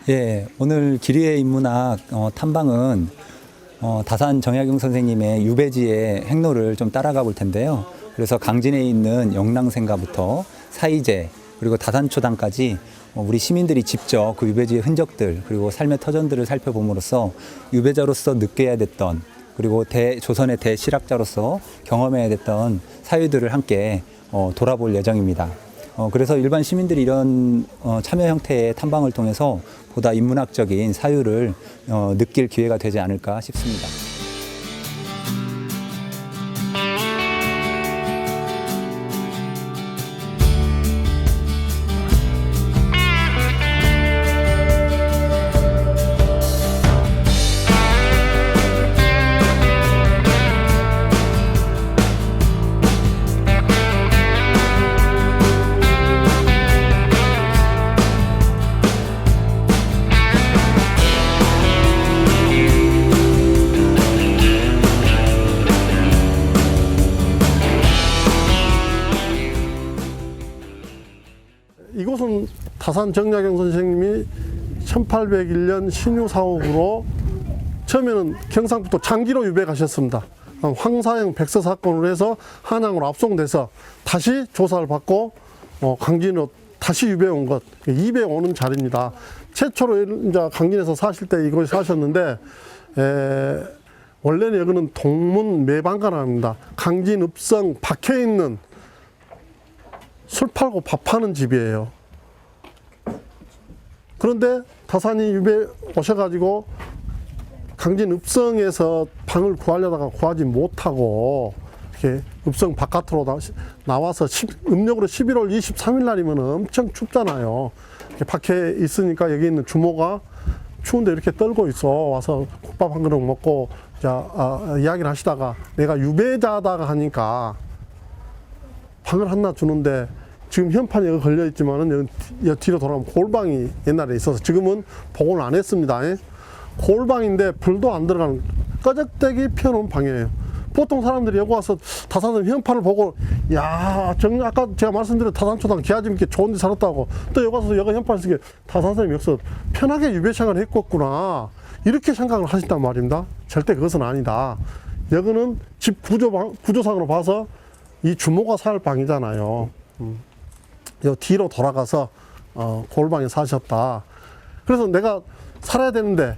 예, 오늘 기리의 인문학 탐방은 다산 정약용 선생님의 유배지의 행로를 좀 따라가 볼 텐데요. 그래서 강진에 있는 영랑생가부터 사이제 그리고 다산초당까지 우리 시민들이 직접 그 유배지의 흔적들 그리고 삶의 터전들을 살펴봄으로써 유배자로서 느껴야 됐던 그리고 조선의 대실학자로서 경험해야 됐던 사유들을 함께 돌아볼 예정입니다. 그래서 일반 시민들이 이런 참여 형태의 탐방을 통해서 보다 인문학적인 사유를 느낄 기회가 되지 않을까 싶습니다. 이곳은 다산 정약용 선생님이 1801년 신유 사옥으로 처음에는 경상북도 장기로 유배 가셨습니다. 황사형 백서 사건으로 해서 한양으로 압송돼서 다시 조사를 받고 강진으로 다시 유배 온 것, 입에 오는 자리입니다. 최초로 이제 강진에서 사실 때 이곳에 사셨는데 원래는 여기는 동문 매방가랍니다. 강진 읍성 박혀 있는 술 팔고 밥 파는 집이에요. 그런데 다산이 유배 오셔가지고 강진 읍성에서 방을 구하려다가 구하지 못하고 이렇게 읍성 바깥으로 나와서 음력으로 11월 23일 날이면 엄청 춥잖아요. 이렇게 밖에 있으니까 여기 있는 주모가 추운데 이렇게 떨고 있어. 와서 국밥 한 그릇 먹고 이야기를 하시다가 내가 유배자다가 하니까 방을 하나 주는데 지금 현판이 여기 걸려 있지만은 여기 뒤로 돌아가면 골방이 옛날에 있어서 지금은 복원을 안 했습니다. 골방인데 불도 안 들어가는 꺼적대기 펴놓은 방이에요. 보통 사람들이 여기 와서 다산 현판을 보고 야, 아까 제가 말씀드린 다산초당 기아집 있게 좋은 데 살았다고 또 여기 와서 여기 현판을 쓰게 다산 선생님이 여기서 편하게 유배 생활을 했겠구나 이렇게 생각을 하신단 말입니다. 절대 그것은 아니다. 여기는 집 구조상으로 봐서 이 주모가 살 방이잖아요. 요 뒤로 돌아가서 골방에 사셨다. 그래서 내가 살아야 되는데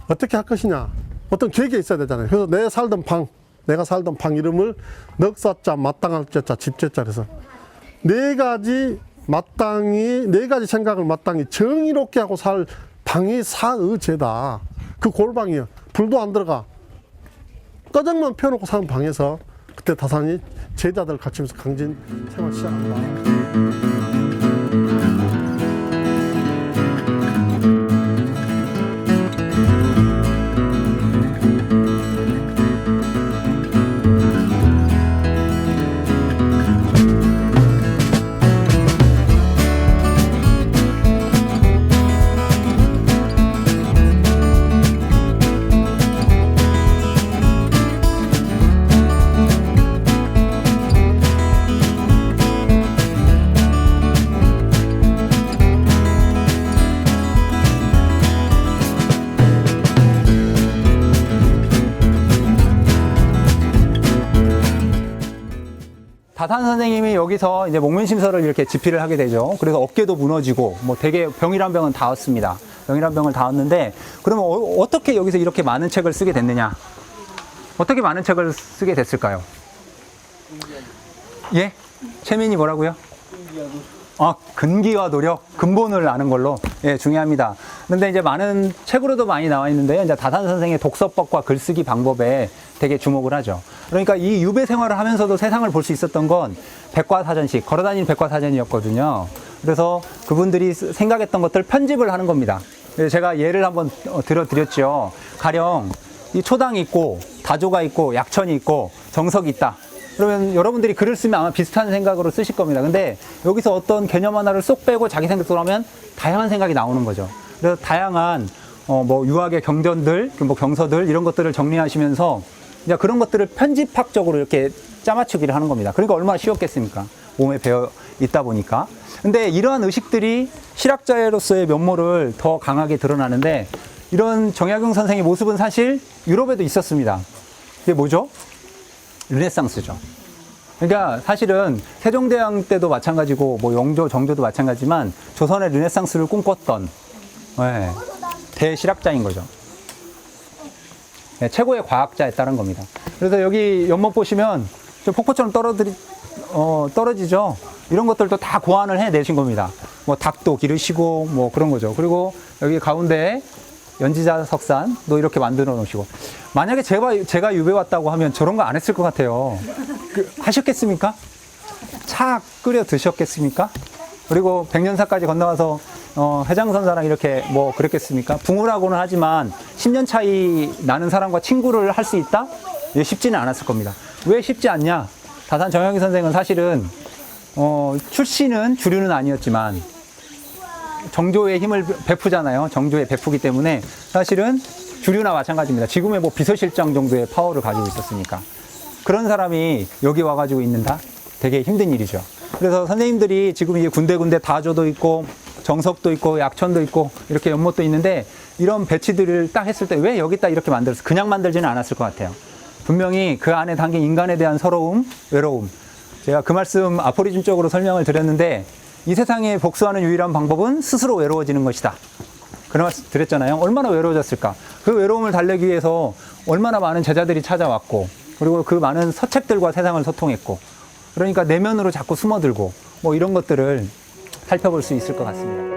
어떻게 할 것이냐, 어떤 계획이 있어야 되잖아요. 그래서 내가 살던 방 이름을 넉사자 마땅할 자자 집제자 그래서 네 가지 생각을 마땅히 정의롭게 하고 살 방이 사의제다. 그 골방이요. 불도 안 들어가. 꺼정만 펴놓고 사는 방에서 그때 다산이 제자들 갖추면서 강진 생활 시작합니다. 다산 선생님이 여기서 이제 목면심서를 이렇게 집필을 하게 되죠. 그래서 어깨도 무너지고, 되게 병이란 병은 다 왔습니다. 병이란 병을 다 왔는데, 그러면 어떻게 여기서 이렇게 많은 책을 쓰게 됐느냐? 어떻게 많은 책을 쓰게 됐을까요? 예? 최민이 뭐라고요? 근기와 노력, 근본을 아는 걸로, 예, 중요합니다. 근데 이제 많은 책으로도 많이 나와 있는데요. 이제 다산 선생의 독서법과 글쓰기 방법에 되게 주목을 하죠. 그러니까 이 유배 생활을 하면서도 세상을 볼 수 있었던 건 백과사전식, 걸어다니는 백과사전이었거든요. 그래서 그분들이 생각했던 것들 편집을 하는 겁니다. 그래서 제가 예를 한번 들어드렸죠. 가령 이 초당이 있고, 다조가 있고, 약천이 있고, 정석이 있다. 그러면 여러분들이 글을 쓰면 아마 비슷한 생각으로 쓰실 겁니다. 근데 여기서 어떤 개념 하나를 쏙 빼고 자기 생각으로 하면 다양한 생각이 나오는 거죠. 그래서 다양한 유학의 경전들, 경서들 이런 것들을 정리하시면서 이제 그런 것들을 편집학적으로 이렇게 짜맞추기를 하는 겁니다. 그러니까 얼마나 쉬웠겠습니까? 몸에 배어 있다 보니까. 근데 이러한 의식들이 실학자로서의 면모를 더 강하게 드러나는데 이런 정약용 선생의 모습은 사실 유럽에도 있었습니다. 그게 뭐죠? 르네상스죠. 그러니까 사실은 세종대왕 때도 마찬가지고 뭐 영조, 정조도 마찬가지지만 조선의 르네상스를 꿈꿨던 네, 대실학자인 거죠. 네, 최고의 과학자였다는 겁니다. 그래서 여기 연못 보시면 좀 폭포처럼 떨어지죠. 이런 것들도 다 고안을 해내신 겁니다. 뭐 닭도 기르시고 뭐 그런 거죠. 그리고 여기 가운데 연지자 석산도 이렇게 만들어 놓으시고 만약에 제가 유배 왔다고 하면 저런 거 안 했을 것 같아요. 하셨겠습니까? 차 끓여 드셨겠습니까? 그리고 백년사까지 건너와서 해장선사랑 이렇게 뭐 그랬겠습니까? 붕우라고는 하지만 10년 차이 나는 사람과 친구를 할 수 있다? 예, 쉽지는 않았을 겁니다. 왜 쉽지 않냐? 다산 정약용 선생은 사실은 출신은 주류는 아니었지만 정조의 힘을 베푸잖아요. 정조의 베푸기 때문에 사실은 주류나 마찬가지입니다. 지금의 뭐 비서실장 정도의 파워를 가지고 있었으니까. 그런 사람이 여기 와가지고 있는다? 되게 힘든 일이죠. 그래서 선생님들이 지금 이제 군데군데 다조도 있고 정석도 있고 약천도 있고 이렇게 연못도 있는데 이런 배치들을 딱 했을 때 왜 여기다 이렇게 만들었어? 그냥 만들지는 않았을 것 같아요. 분명히 그 안에 담긴 인간에 대한 서러움, 외로움. 제가 그 말씀 아포리즘적으로 설명을 드렸는데 이 세상에 복수하는 유일한 방법은 스스로 외로워지는 것이다. 그런 말씀 드렸잖아요. 얼마나 외로워졌을까. 그 외로움을 달래기 위해서 얼마나 많은 제자들이 찾아왔고 그리고 그 많은 서책들과 세상을 소통했고 그러니까 내면으로 자꾸 숨어들고 뭐 이런 것들을 살펴볼 수 있을 것 같습니다.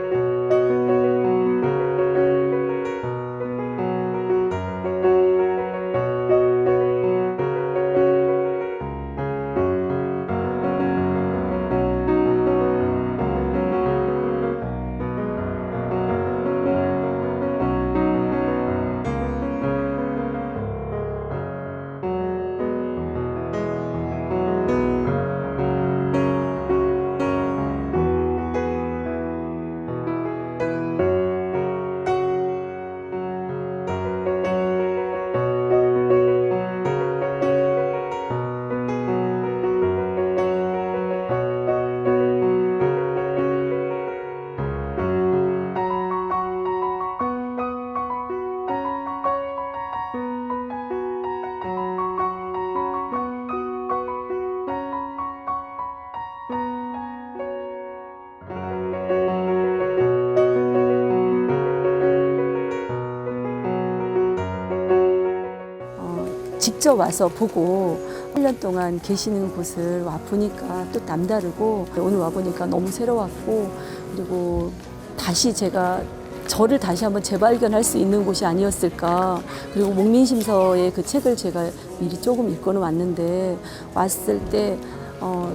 직접 와서 보고 1년 동안 계시는 곳을 와보니까 또 남다르고 오늘 와보니까 너무 새로웠고 그리고 다시 제가 저를 다시 한번 재발견할 수 있는 곳이 아니었을까. 그리고 목민심서의 그 책을 제가 미리 조금 읽고는 왔는데 왔을 때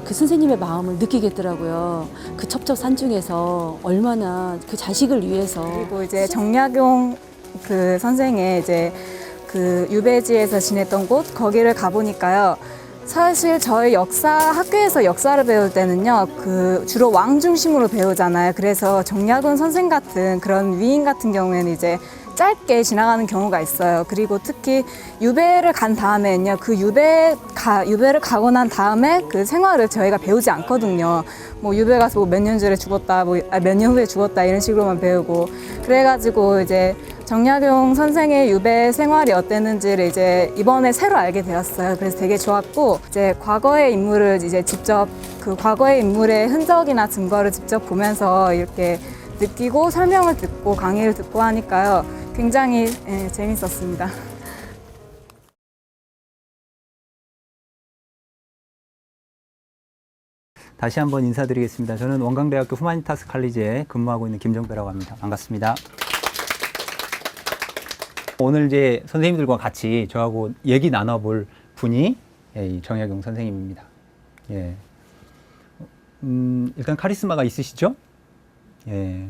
그 선생님의 마음을 느끼겠더라고요. 그 첩첩산중에서 얼마나 그 자식을 위해서. 그리고 이제 정약용 그 선생의 이제 그 유배지에서 지냈던 곳 거기를 가보니까요. 사실 저희 학교에서 역사를 배울 때는요, 그 주로 왕 중심으로 배우잖아요. 그래서 정약용 선생 같은 그런 위인 같은 경우에는 이제 짧게 지나가는 경우가 있어요. 그리고 특히 유배를 간 다음에는요, 그 유배를 가고 난 다음에 그 생활을 저희가 배우지 않거든요. 뭐 유배 가서 뭐 몇 년 전에 죽었다, 몇 년 후에 죽었다 이런 식으로만 배우고 그래가지고 이제 정약용 선생의 유배 생활이 어땠는지를 이제 이번에 새로 알게 되었어요. 그래서 되게 좋았고 이제 과거의 인물을 이제 직접 그 과거의 인물의 흔적이나 증거를 직접 보면서 이렇게 느끼고 설명을 듣고 강의를 듣고 하니까요. 굉장히 재밌었습니다. 다시 한번 인사드리겠습니다. 저는 원광대학교 후마니타스 칼리지에 근무하고 있는 김정배라고 합니다. 반갑습니다. 오늘 이제 선생님들과 같이 저하고 얘기 나눠볼 분이 이 정약용 선생님입니다. 예. 일단 카리스마가 있으시죠? 예.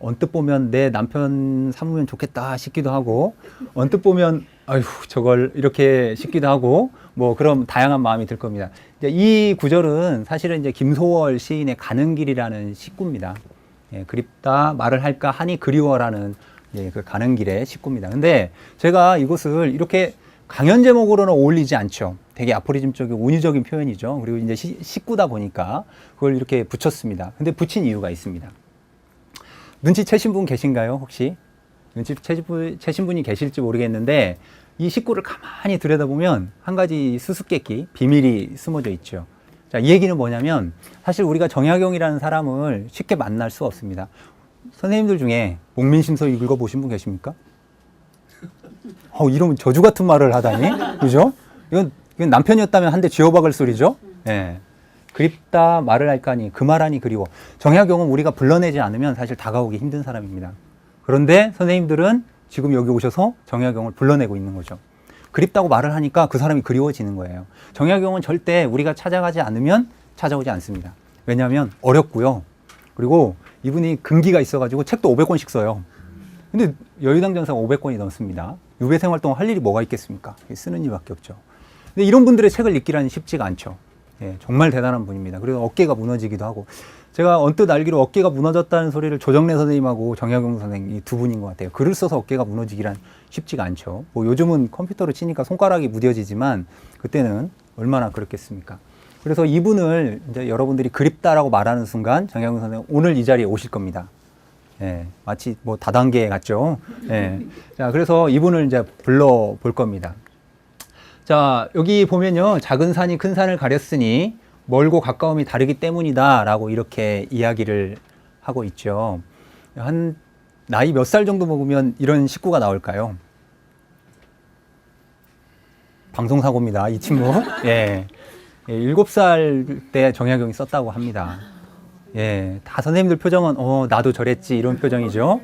언뜻 보면 내 남편 삼으면 좋겠다 싶기도 하고, 언뜻 보면 아휴 저걸 이렇게 싶기도 하고, 뭐 그런 다양한 마음이 들 겁니다. 이 구절은 사실은 이제 김소월 시인의 가는 길이라는 식구입니다. 예, 그립다 말을 할까 하니 그리워라는 그 가는 길의 식구입니다. 근데 제가 이곳을 이렇게 강연 제목으로는 어울리지 않죠. 되게 아포리즘적인 운유적인 표현이죠. 그리고 이제 식구다 보니까 그걸 이렇게 붙였습니다. 근데 붙인 이유가 있습니다. 눈치채신 분 계신가요, 혹시? 눈치채신 분이 계실지 모르겠는데 이 식구를 가만히 들여다보면 한 가지 수수께끼, 비밀이 숨어져 있죠. 자, 이 얘기는 뭐냐면 사실 우리가 정약용이라는 사람을 쉽게 만날 수 없습니다. 선생님들 중에 목민심서 읽어보신 분 계십니까? 이러면 저주 같은 말을 하다니, 그죠? 이건 남편이었다면 한 대 쥐어박을 소리죠. 예. 그립다 말을 할까니 그 말하니 그리워. 정약용은 우리가 불러내지 않으면 사실 다가오기 힘든 사람입니다. 그런데 선생님들은 지금 여기 오셔서 정약용을 불러내고 있는 거죠. 그립다고 말을 하니까 그 사람이 그리워지는 거예요. 정약용은 절대 우리가 찾아가지 않으면 찾아오지 않습니다. 왜냐하면 어렵고요. 그리고 이분이 금기가 있어가지고 책도 500권씩 써요. 근데 여유당 전사가 500권이 넘습니다. 유배 생활 동안 할 일이 뭐가 있겠습니까? 쓰는 일밖에 없죠. 근데 이런 분들의 책을 읽기라니 쉽지가 않죠. 예, 정말 대단한 분입니다. 그래서 어깨가 무너지기도 하고, 제가 언뜻 알기로 어깨가 무너졌다는 소리를 조정래 선생님하고 정약용 선생님 이 두 분인 것 같아요. 글을 써서 어깨가 무너지기란 쉽지가 않죠. 뭐 요즘은 컴퓨터로 치니까 손가락이 무뎌지지만 그때는 얼마나 그렇겠습니까? 그래서 이분을 이제 여러분들이 그립다라고 말하는 순간 정약용 선생님 오늘 이 자리에 오실 겁니다. 예, 마치 뭐 다단계 같죠. 예. 자, 그래서 이분을 이제 불러 볼 겁니다. 자, 여기 보면요. 작은 산이 큰 산을 가렸으니 멀고 가까움이 다르기 때문이다 라고 이렇게 이야기를 하고 있죠. 한 나이 몇 살 정도 먹으면 이런 식구가 나올까요? 방송사고입니다. 이 친구. 예. 7살 때 정약용이 썼다고 합니다. 예. 다 선생님들 표정은 나도 저랬지 이런 표정이죠.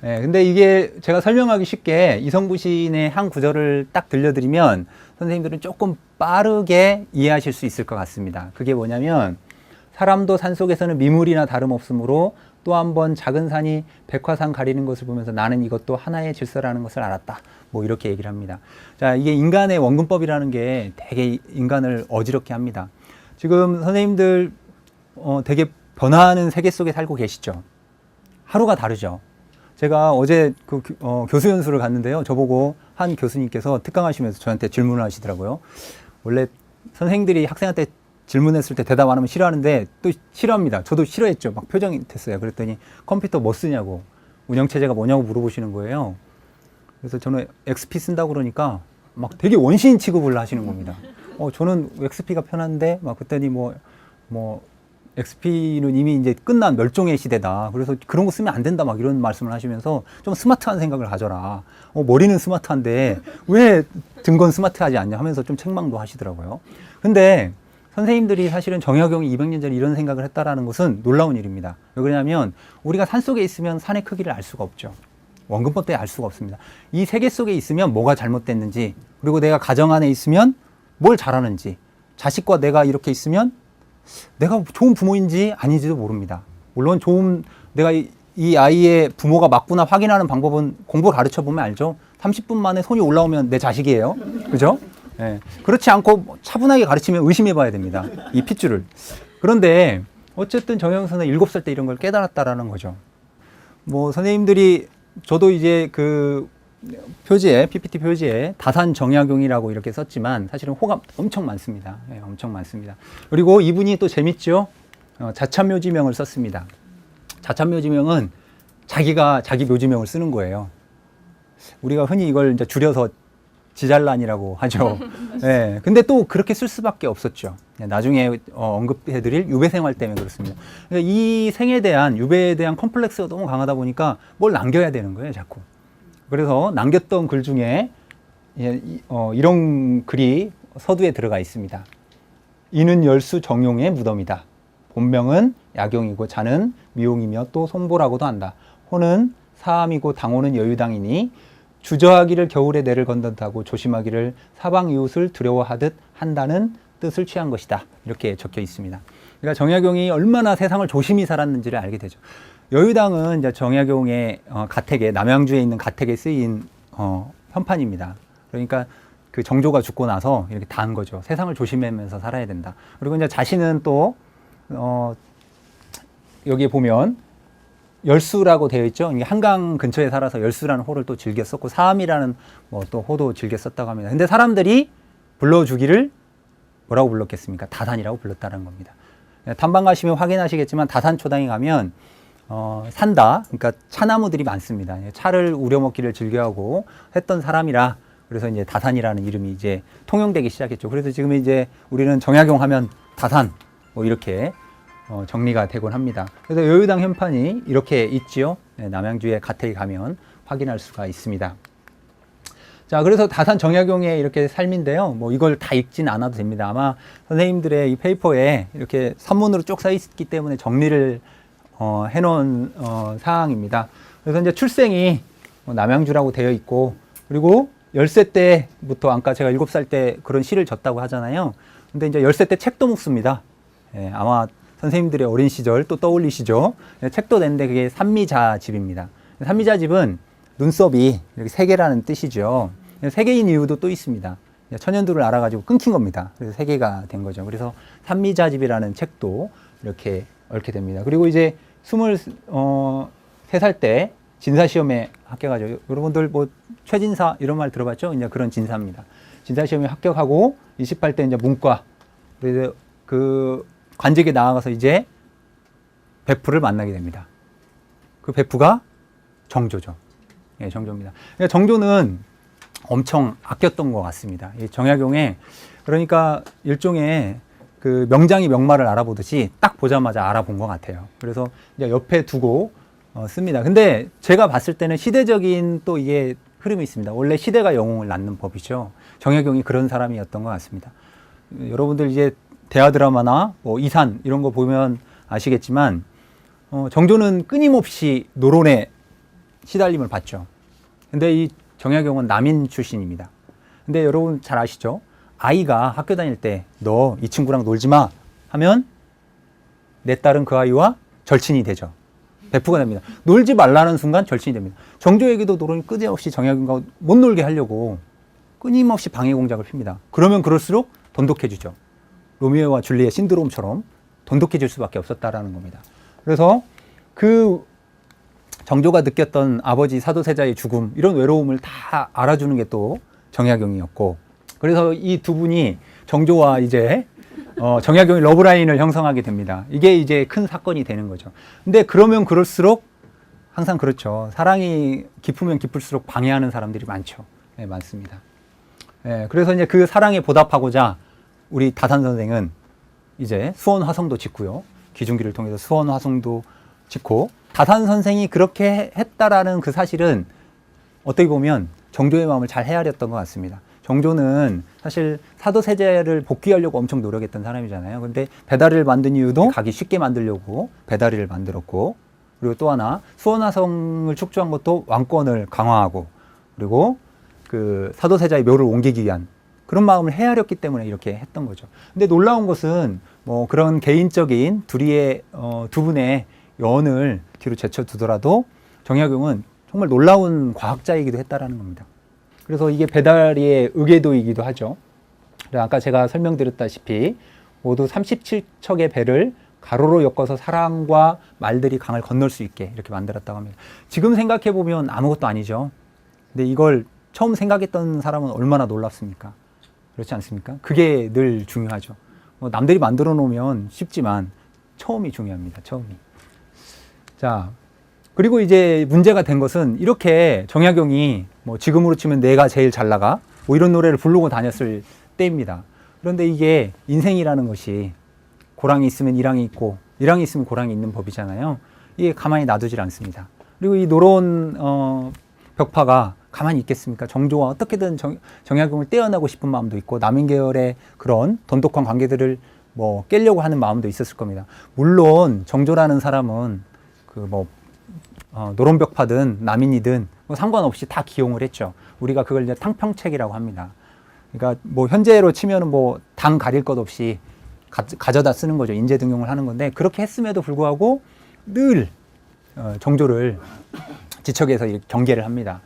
예. 근데 이게 제가 설명하기 쉽게 이성부 시인의 한 구절을 딱 들려드리면 선생님들은 조금 빠르게 이해하실 수 있을 것 같습니다. 그게 뭐냐면 사람도 산속에서는 미물이나 다름없으므로 또 한 번 작은 산이 백화산 가리는 것을 보면서 나는 이것도 하나의 질서라는 것을 알았다. 뭐 이렇게 얘기를 합니다. 자, 이게 인간의 원근법이라는 게 되게 인간을 어지럽게 합니다. 지금 선생님들 되게 변화하는 세계 속에 살고 계시죠. 하루가 다르죠. 제가 어제 교수 연수를 갔는데요. 저보고 한 교수님께서 특강하시면서 저한테 질문을 하시더라고요. 원래 선생님들이 학생한테 질문했을 때 대답 안 하면 싫어하는데 또 싫어합니다. 저도 싫어했죠. 막 표정이 됐어요. 그랬더니 컴퓨터 뭐 쓰냐고, 운영체제가 뭐냐고 물어보시는 거예요. 그래서 저는 XP 쓴다고 그러니까 막 되게 원시인 취급을 하시는 겁니다. 저는 XP가 편한데 막 그랬더니 뭐 XP는 이미 이제 끝난 멸종의 시대다. 그래서 그런 거 쓰면 안 된다. 막 이런 말씀을 하시면서 좀 스마트한 생각을 가져라. 머리는 스마트한데 왜 등건 스마트하지 않냐 하면서 좀 책망도 하시더라고요. 근데 선생님들이 사실은 정약용이 200년 전에 이런 생각을 했다라는 것은 놀라운 일입니다. 왜 그러냐면 우리가 산 속에 있으면 산의 크기를 알 수가 없죠. 원근법 때문에 알 수가 없습니다. 이 세계 속에 있으면 뭐가 잘못됐는지, 그리고 내가 가정 안에 있으면 뭘 잘하는지, 자식과 내가 이렇게 있으면 내가 좋은 부모인지 아닌지도 모릅니다. 물론 내가 이 아이의 부모가 맞구나 확인하는 방법은 공부를 가르쳐 보면 알죠. 30분 만에 손이 올라오면 내 자식이에요. 그죠? 예. 그렇지 않고 차분하게 가르치면 의심해 봐야 됩니다. 이 핏줄을. 그런데 어쨌든 정약용 선생님 7살 때 이런 걸 깨달았다라는 거죠. 뭐 선생님들이 저도 이제 그 표지에, PPT 표지에 다산 정약용이라고 이렇게 썼지만 사실은 호감 엄청 많습니다. 예, 엄청 많습니다. 그리고 이분이 또 재밌죠? 자찬묘지명을 썼습니다. 자찬묘지명은 자기가 자기 묘지명을 쓰는 거예요. 우리가 흔히 이걸 이제 줄여서 지잘난이라고 하죠. 예, 근데 또 그렇게 쓸 수밖에 없었죠. 나중에 언급해드릴 유배 생활 때문에 그렇습니다. 그러니까 이 생에 대한, 유배에 대한 컴플렉스가 너무 강하다 보니까 뭘 남겨야 되는 거예요, 자꾸. 그래서 남겼던 글 중에 이런 글이 서두에 들어가 있습니다. 이는 열수 정용의 무덤이다. 본명은 야경이고 자는 미용이며 또 송보라고도 한다. 호는 사암이고 당호는 여유당이니 주저하기를 겨울에 내를 건넌다고 조심하기를 사방 이웃을 두려워하듯 한다는 뜻을 취한 것이다. 이렇게 적혀 있습니다. 그러니까 정약용이 얼마나 세상을 조심히 살았는지를 알게 되죠. 여유당은 이제 정약용의 가택에, 남양주에 있는 가택에 쓰인 현판입니다. 그러니까 그 정조가 죽고 나서 이렇게 다 한 거죠. 세상을 조심하면서 살아야 된다. 그리고 이제 자신은 또 여기에 보면 열수라고 되어 있죠. 이게 한강 근처에 살아서 열수라는 호를 또 즐겨 썼고 사암이라는 뭐 또 호도 즐겨 썼다고 합니다. 근데 사람들이 불러주기를 뭐라고 불렀겠습니까? 다산이라고 불렀다는 겁니다. 탐방 가시면 확인하시겠지만 다산초당에 가면 산다. 그러니까 차나무들이 많습니다. 차를 우려먹기를 즐겨하고 했던 사람이라 그래서 이제 다산이라는 이름이 이제 통용되기 시작했죠. 그래서 지금 이제 우리는 정약용 하면 다산 뭐 이렇게 정리가 되곤 합니다. 그래서 여의당 현판이 이렇게 있지요. 네, 남양주에 가택에 가면 확인할 수가 있습니다. 자, 그래서 다산 정약용의 이렇게 삶인데요. 뭐 이걸 다 읽진 않아도 됩니다. 아마 선생님들의 이 페이퍼에 이렇게 산문으로 쭉 써 있기 때문에 정리를 해놓은 사항입니다. 그래서 이제 출생이 남양주라고 되어 있고, 그리고 10세 때부터 아까 제가 7살 때 그런 시를 졌다고 하잖아요. 근데 이제 10세 때 책도 묵습니다. 예, 아마 선생님들의 어린 시절 또 떠올리시죠. 예, 책도 냈는데 그게 산미자집입니다. 산미자집은 눈썹이 이렇게 세 개라는 뜻이죠. 세 개인 이유도 또 있습니다. 천연두를 알아가지고 끊긴 겁니다. 그래서 세 개가 된 거죠. 그래서 산미자집이라는 책도 이렇게 얽게 됩니다. 그리고 이제 23살 때 진사시험에 합격하죠. 여러분들 뭐 최진사 이런 말 들어봤죠? 이제 그런 진사입니다. 진사시험에 합격하고 28대 이제 문과, 그래서 그 관직에 나아가서 이제 베프를 만나게 됩니다. 그 베프가 정조죠. 예, 정조입니다. 그러니까 정조는 엄청 아꼈던 것 같습니다. 이 정약용의 그러니까 일종의 그 명장이 명말을 알아보듯이 딱 보자마자 알아본 것 같아요. 그래서 이제 옆에 두고 씁니다. 근데 제가 봤을 때는 시대적인 또 이게 흐름이 있습니다. 원래 시대가 영웅을 낳는 법이죠. 정약용이 그런 사람이었던 것 같습니다. 여러분들 이제 대하 드라마나 뭐 이산 이런 거 보면 아시겠지만 정조는 끊임없이 노론에 시달림을 받죠. 근데 이 정약용은 남인 출신입니다. 근데 여러분 잘 아시죠? 아이가 학교 다닐 때 너 이 친구랑 놀지 마 하면 내 딸은 그 아이와 절친이 되죠. 베프가 됩니다. 놀지 말라는 순간 절친이 됩니다. 정조에게도 노론이 끊임없이 정약용과 못 놀게 하려고 끊임없이 방해 공작을 핍니다. 그러면 그럴수록 돈독해지죠. 로미오와 줄리엣 신드롬처럼 돈독해질 수밖에 없었다라는 겁니다. 그래서 그 정조가 느꼈던 아버지 사도세자의 죽음, 이런 외로움을 다 알아주는 게 또 정약용이었고, 그래서 이 두 분이 정조와 이제 정약용이 러브라인을 형성하게 됩니다. 이게 이제 큰 사건이 되는 거죠. 근데 그러면 그럴수록 항상 그렇죠. 사랑이 깊으면 깊을수록 방해하는 사람들이 많죠. 네, 많습니다. 네, 그래서 이제 그 사랑에 보답하고자 우리 다산 선생은 이제 수원 화성도 짓고요. 기중기를 통해서 수원 화성도 짓고, 다산 선생이 그렇게 했다라는 그 사실은 어떻게 보면 정조의 마음을 잘 헤아렸던 것 같습니다. 정조는 사실 사도세자를 복귀하려고 엄청 노력했던 사람이잖아요. 근데 배다리를 만든 이유도 가기 쉽게 만들려고 배다리를 만들었고, 그리고 또 하나 수원화성을 축조한 것도 왕권을 강화하고, 그리고 그 사도세자의 묘를 옮기기 위한 그런 마음을 헤아렸기 때문에 이렇게 했던 거죠. 근데 놀라운 것은 뭐 그런 개인적인 두 분의 연을 뒤로 제쳐두더라도 정약용은 정말 놀라운 과학자이기도 했다라는 겁니다. 그래서 이게 배다리의 의궤도이기도 하죠. 아까 제가 설명드렸다시피 모두 37척의 배를 가로로 엮어서 사람과 말들이 강을 건널 수 있게 이렇게 만들었다고 합니다. 지금 생각해 보면 아무것도 아니죠. 근데 이걸 처음 생각했던 사람은 얼마나 놀랍습니까? 그렇지 않습니까? 그게 늘 중요하죠. 뭐 남들이 만들어 놓으면 쉽지만 처음이 중요합니다. 처음이. 자, 그리고 이제 문제가 된 것은 이렇게 정약용이 뭐 지금으로 치면 내가 제일 잘 나가 뭐 이런 노래를 부르고 다녔을 때입니다. 그런데 이게 인생이라는 것이 고랑이 있으면 일항이 있고 일항이 있으면 고랑이 있는 법이잖아요. 이게 가만히 놔두질 않습니다. 그리고 이 노론 벽파가 가만히 있겠습니까? 정조와 어떻게든 정약용을 떼어내고 싶은 마음도 있고 남인 계열의 그런 돈독한 관계들을 뭐 깨려고 하는 마음도 있었을 겁니다. 물론 정조라는 사람은 그 뭐 노론벽파든 남인이든 뭐 상관없이 다 기용을 했죠. 우리가 그걸 이제 탕평책이라고 합니다. 그러니까 뭐 현재로 치면은 뭐 당 가릴 것 없이 가져다 쓰는 거죠. 인재 등용을 하는 건데 그렇게 했음에도 불구하고 늘 정조를 지척에서 경계를 합니다.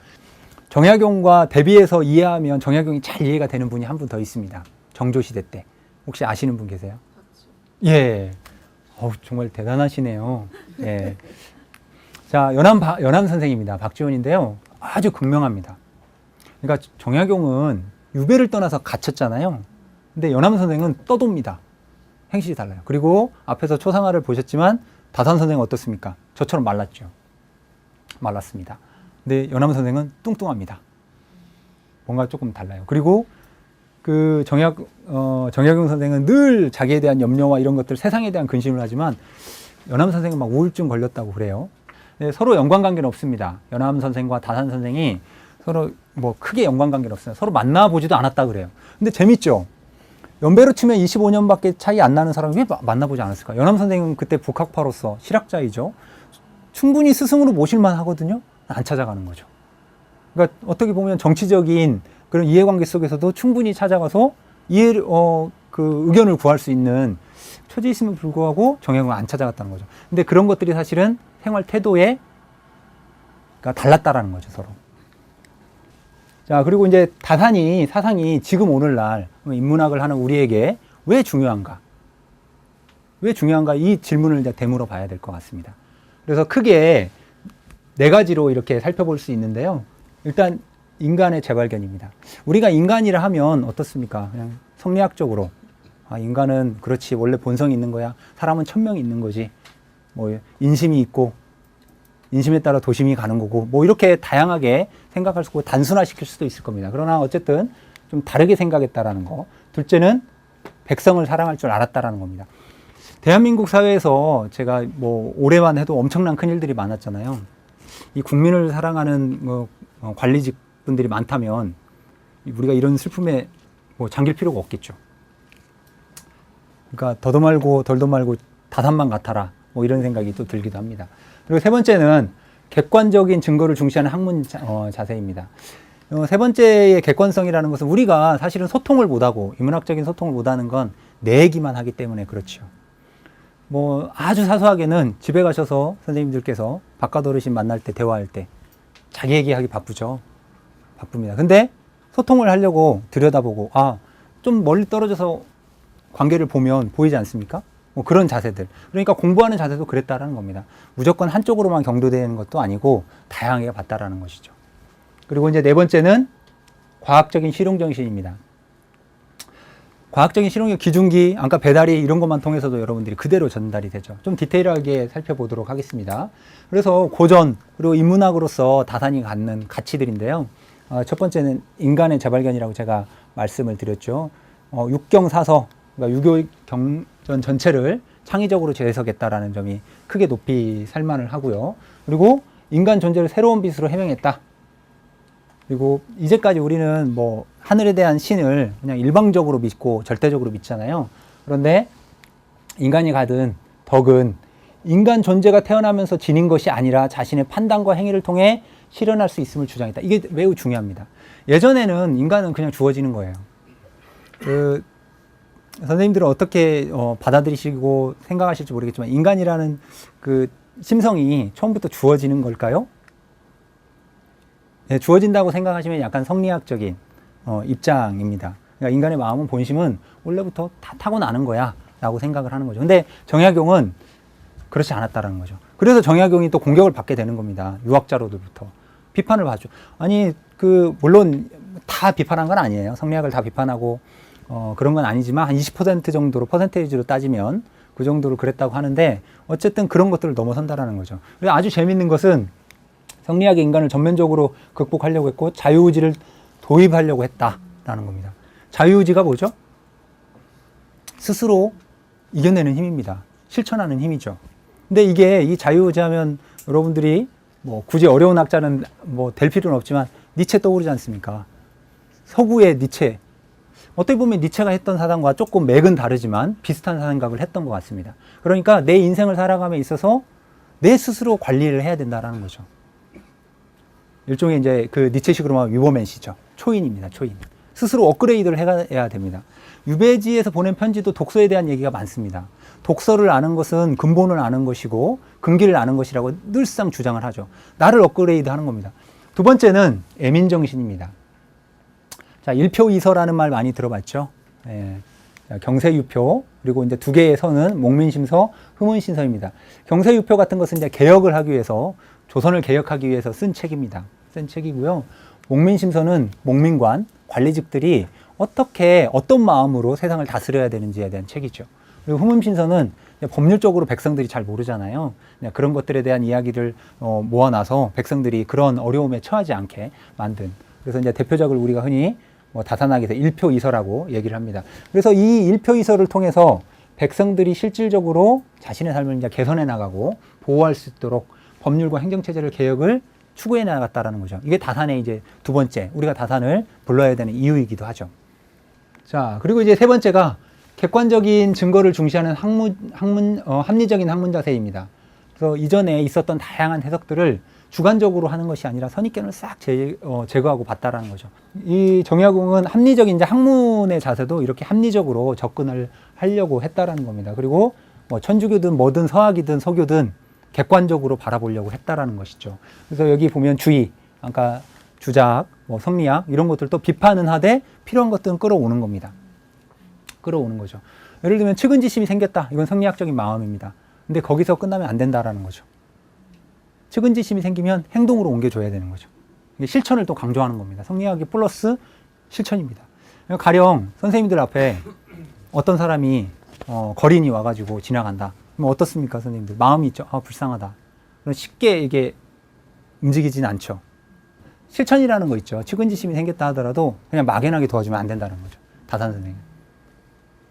정약용과 대비해서 이해하면 정약용이 잘 이해가 되는 분이 한 분 더 있습니다. 정조 시대 때 혹시 아시는 분 계세요? 예. 정말 대단하시네요. 예. 자, 연암 선생입니다. 박지원인데요. 아주 극명합니다. 그러니까 정약용은 유배를 떠나서 갇혔잖아요. 근데 연암 선생은 떠돕니다. 행실이 달라요. 그리고 앞에서 초상화를 보셨지만 다산 선생은 어떻습니까? 저처럼 말랐죠. 말랐습니다. 근데 연암 선생은 뚱뚱합니다. 뭔가 조금 달라요. 그리고 그 정약용 선생은 늘 자기에 대한 염려와 이런 것들, 세상에 대한 근심을 하지만 연암 선생은 막 우울증 걸렸다고 그래요. 네, 서로 연관관계는 없습니다. 연암 선생과 다산 선생이 서로 뭐 크게 연관관계는 없어요. 서로 만나보지도 않았다 그래요. 근데 재밌죠? 연배로 치면 25년밖에 차이 안 나는 사람이 왜 만나보지 않았을까? 연암 선생은 그때 북학파로서 실학자이죠. 충분히 스승으로 모실만 하거든요. 안 찾아가는 거죠. 그러니까 어떻게 보면 정치적인 그런 이해관계 속에서도 충분히 찾아가서 그 의견을 구할 수 있는 처지에 있음에도 불구하고 정약용은 안 찾아갔다는 거죠. 근데 그런 것들이 사실은 생활 태도에 그러니까 달랐다라는 거죠, 서로. 자, 그리고 이제 사상이 지금 오늘날 인문학을 하는 우리에게 왜 중요한가? 왜 중요한가? 이 질문을 이제 되물어 봐야 될 것 같습니다. 그래서 크게 4가지로 이렇게 살펴볼 수 있는데요. 일단 인간의 재발견입니다. 우리가 인간이라 하면 어떻습니까? 그냥 성리학적으로 인간은 그렇지, 원래 본성이 있는 거야. 사람은 천명이 있는 거지. 뭐 인심이 있고 인심에 따라 도심이 가는 거고, 뭐 이렇게 다양하게 생각할 수 있고 단순화시킬 수도 있을 겁니다. 그러나 어쨌든 좀 다르게 생각했다라는 거. 둘째는 백성을 사랑할 줄 알았다라는 겁니다. 대한민국 사회에서 제가 뭐 올해만 해도 엄청난 큰일들이 많았잖아요. 이 국민을 사랑하는 관리직 분들이 많다면 우리가 이런 슬픔에 뭐 잠길 필요가 없겠죠. 그러니까 더도 말고 덜도 말고 다산만 같아라, 뭐 이런 생각이 또 들기도 합니다. 그리고 세 번째는 객관적인 증거를 중시하는 학문 자세입니다. 세 번째의 객관성이라는 것은 우리가 사실은 소통을 못하고, 인문학적인 소통을 못하는 건 내 얘기만 하기 때문에 그렇죠. 뭐 아주 사소하게는 집에 가셔서 선생님들께서 바깥 어르신 만날 때, 대화할 때 자기 얘기하기 바쁘죠. 바쁩니다. 근데 소통을 하려고 들여다보고 좀 멀리 떨어져서 관계를 보면 보이지 않습니까? 뭐 그런 자세들. 그러니까 공부하는 자세도 그랬다라는 겁니다. 무조건 한쪽으로만 경도되는 것도 아니고 다양하게 봤다라는 것이죠. 그리고 이제 4번째는 과학적인 실용정신입니다. 과학적인 실용의 기준기, 아까 배달이 이런 것만 통해서도 여러분들이 그대로 전달이 되죠. 좀 디테일하게 살펴보도록 하겠습니다. 그래서 고전, 그리고 인문학으로서 다산이 갖는 가치들인데요. 첫 번째는 인간의 재발견이라고 제가 말씀을 드렸죠. 육경사서, 그러니까 유교 경전 전체를 창의적으로 재해석했다라는 점이 크게 높이 살만을 하고요. 그리고 인간 존재를 새로운 빛으로 해명했다. 그리고 이제까지 우리는 뭐 하늘에 대한 신을 그냥 일방적으로 믿고 절대적으로 믿잖아요. 그런데 인간이 가진 덕은 인간 존재가 태어나면서 지닌 것이 아니라 자신의 판단과 행위를 통해 실현할 수 있음을 주장했다. 이게 매우 중요합니다. 예전에는 인간은 그냥 주어지는 거예요. 선생님들은 어떻게 받아들이시고 생각하실지 모르겠지만 인간이라는 그 심성이 처음부터 주어지는 걸까요? 네, 주어진다고 생각하시면 약간 성리학적인 입장입니다. 그러니까 인간의 마음은, 본심은 원래부터 다 타고나는 거야 라고 생각을 하는 거죠. 근데 정약용은 그렇지 않았다는 거죠. 그래서 정약용이 또 공격을 받게 되는 겁니다. 유학자로부터 비판을 받죠. 아니 물론 다 비판한 건 아니에요. 성리학을 다 비판하고 그런 건 아니지만 한 20% 정도로, 퍼센테이지로 따지면 그 정도로 그랬다고 하는데, 어쨌든 그런 것들을 넘어선다라는 거죠. 그래서 아주 재밌는 것은 성리학의 인간을 전면적으로 극복하려고 했고 자유의지를 도입하려고 했다라는 겁니다. 자유의지가 뭐죠? 스스로 이겨내는 힘입니다. 실천하는 힘이죠. 근데 이 자유의지 하면 여러분들이 뭐 굳이 어려운 학자는 뭐 될 필요는 없지만 니체 떠오르지 않습니까? 서구의 니체. 어떻게 보면 니체가 했던 사상과 조금 맥은 다르지만 비슷한 생각을 했던 것 같습니다. 그러니까 내 인생을 살아감에 있어서 내 스스로 관리를 해야 된다라는 거죠. 일종의 이제 그 니체식으로 말하면 위버맨시죠. 초인입니다. 초인. 스스로 업그레이드를 해야 됩니다. 유배지에서 보낸 편지도 독서에 대한 얘기가 많습니다. 독서를 아는 것은 근본을 아는 것이고 근기를 아는 것이라고 늘상 주장을 하죠. 나를 업그레이드 하는 겁니다. 두 번째는 애민정신입니다. 자, 일표이서라는 말 많이 들어봤죠? 예. 경세유표, 그리고 이제 두 개의 서는 목민심서, 흐문신서입니다. 경세유표 같은 것은 이제 개혁을 하기 위해서 조선을 개혁하기 위해서 쓴 책입니다. 쓴 책이고요. 목민심서는 목민관, 관리직들이 어떻게 어떤 마음으로 세상을 다스려야 되는지에 대한 책이죠. 그리고 후문신서는 법률적으로 백성들이 잘 모르잖아요. 그런 것들에 대한 이야기를 모아놔서 백성들이 그런 어려움에 처하지 않게 만든. 그래서 이제 대표작을 우리가 흔히 다산학에서 일표이서라고 얘기를 합니다. 그래서 이 일표이서를 통해서 백성들이 실질적으로 자신의 삶을 이제 개선해 나가고 보호할 수 있도록 법률과 행정체제를 개혁을 추구해 나갔다라는 거죠. 이게 다산의 이제 두 번째, 우리가 다산을 불러야 되는 이유이기도 하죠. 자, 그리고 이제 세 번째가 객관적인 증거를 중시하는 합리적인 학문 자세입니다. 그래서 이전에 있었던 다양한 해석들을 주관적으로 하는 것이 아니라 선입견을 싹 제거하고 봤다라는 거죠. 이 정약용은 합리적인 이제 학문의 자세도 이렇게 합리적으로 접근을 하려고 했다라는 겁니다. 그리고 뭐 천주교든 뭐든 서학이든 서교든 객관적으로 바라보려고 했다라는 것이죠. 그래서 여기 보면 주의, 아까 주작, 뭐 성리학 이런 것들도 비판은 하되 필요한 것들은 끌어오는 겁니다. 끌어오는 거죠. 예를 들면 측은지심이 생겼다. 이건 성리학적인 마음입니다. 근데 거기서 끝나면 안 된다라는 거죠. 측은지심이 생기면 행동으로 옮겨줘야 되는 거죠. 이게 실천을 또 강조하는 겁니다. 성리학이 플러스 실천입니다. 가령 선생님들 앞에 어떤 사람이 거린이 와가지고 지나간다. 그럼 어떻습니까, 선생님들? 마음이 있죠. 아, 불쌍하다. 그럼 쉽게 이게 움직이진 않죠. 실천이라는 거 있죠. 측은지심이 생겼다 하더라도 그냥 막연하게 도와주면 안 된다는 거죠. 다산 선생님.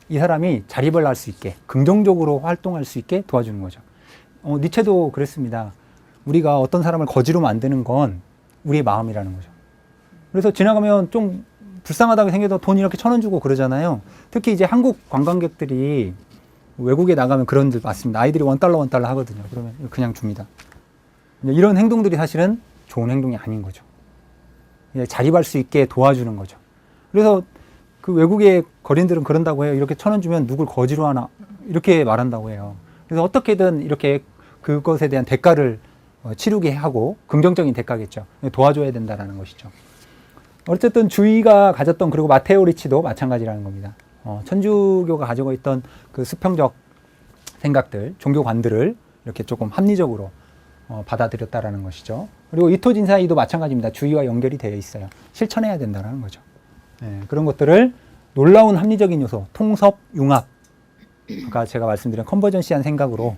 이 사람이 자립을 할 수 있게, 긍정적으로 활동할 수 있게 도와주는 거죠. 니체도 그랬습니다. 우리가 어떤 사람을 거지로 만드는 건 우리의 마음이라는 거죠. 그래서 지나가면 좀 불쌍하다고 생겨도 돈 이렇게 1,000원 주고 그러잖아요. 특히 이제 한국 관광객들이 외국에 나가면 그런 들 맞습니다. 아이들이 $1 하거든요. 그러면 그냥 줍니다. 이런 행동들이 사실은 좋은 행동이 아닌 거죠. 자립할 수 있게 도와주는 거죠. 그래서 그 외국의 거린들은 그런다고 해요. 이렇게 1,000원 주면 누굴 거지로 하나 이렇게 말한다고 해요. 그래서 어떻게든 이렇게 그것에 대한 대가를 치르게 하고 긍정적인 대가겠죠. 도와줘야 된다라는 것이죠. 어쨌든 주의가 가졌던 그리고 마테오 리치도 마찬가지라는 겁니다. 천주교가 가지고 있던 그 수평적 생각들, 종교관들을 이렇게 조금 합리적으로 받아들였다라는 것이죠. 그리고 이토진사이도 마찬가지입니다. 주의와 연결이 되어 있어요. 실천해야 된다는 거죠. 그런 것들을 놀라운 합리적인 요소, 통섭, 융합, 아까 제가 말씀드린 컨버전시한 생각으로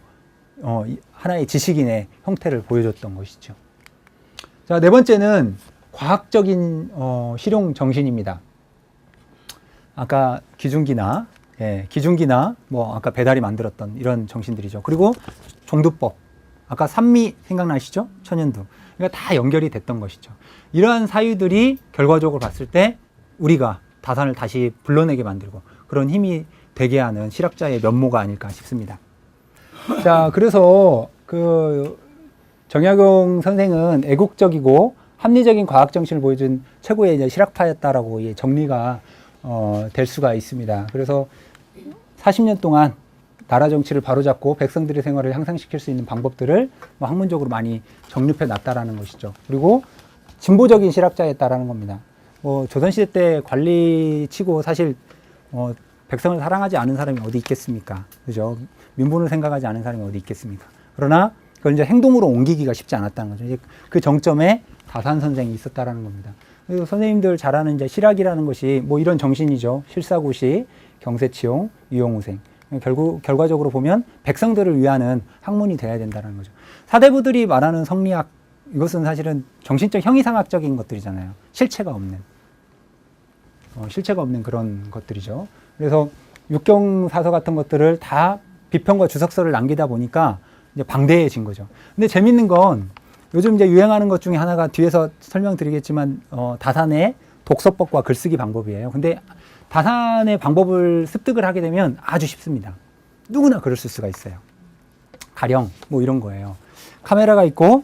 하나의 지식인의 형태를 보여줬던 것이죠. 자, 네 번째는 과학적인 실용 정신입니다. 아까 기중기나 뭐 아까 배달이 만들었던 이런 정신들이죠. 그리고 종두법, 아까 산미 생각나시죠? 천연두. 그러니까 다 연결이 됐던 것이죠. 이러한 사유들이 결과적으로 봤을 때 우리가 다산을 다시 불러내게 만들고 그런 힘이 되게 하는 실학자의 면모가 아닐까 싶습니다. 자, 그래서 그 정약용 선생은 애국적이고 합리적인 과학 정신을 보여준 최고의 이제 실학파였다라고 정리가 될 수가 있습니다. 그래서 40년 동안 나라 정치를 바로잡고 백성들의 생활을 향상시킬 수 있는 방법들을 학문적으로 많이 정립해 놨다라는 것이죠. 그리고 진보적인 실학자였다라는 겁니다. 조선시대 때 관리치고 사실 백성을 사랑하지 않은 사람이 어디 있겠습니까? 그죠? 민분을 생각하지 않은 사람이 어디 있겠습니까? 그러나 그걸 이제 행동으로 옮기기가 쉽지 않았다는 거죠. 이제 그 정점에 다산 선생이 있었다라는 겁니다. 그래서 선생님들 잘 아는 이제 실학이라는 것이 뭐 이런 정신이죠. 실사구시, 경세치용, 유용우생. 결과적으로 보면 백성들을 위하는 학문이 돼야 된다는 거죠. 사대부들이 말하는 성리학, 이것은 사실은 정신적 형이상학적인 것들이잖아요. 실체가 없는 그런 것들이죠. 그래서 육경사서 같은 것들을 다 비평과 주석서를 남기다 보니까 이제 방대해진 거죠. 근데 재밌는 건 요즘 이제 유행하는 것 중에 하나가 뒤에서 설명드리겠지만 다산의 독서법과 글쓰기 방법이에요. 근데 다산의 방법을 습득을 하게 되면 아주 쉽습니다. 누구나 글을 쓸 수가 있어요. 가령 뭐 이런 거예요. 카메라가 있고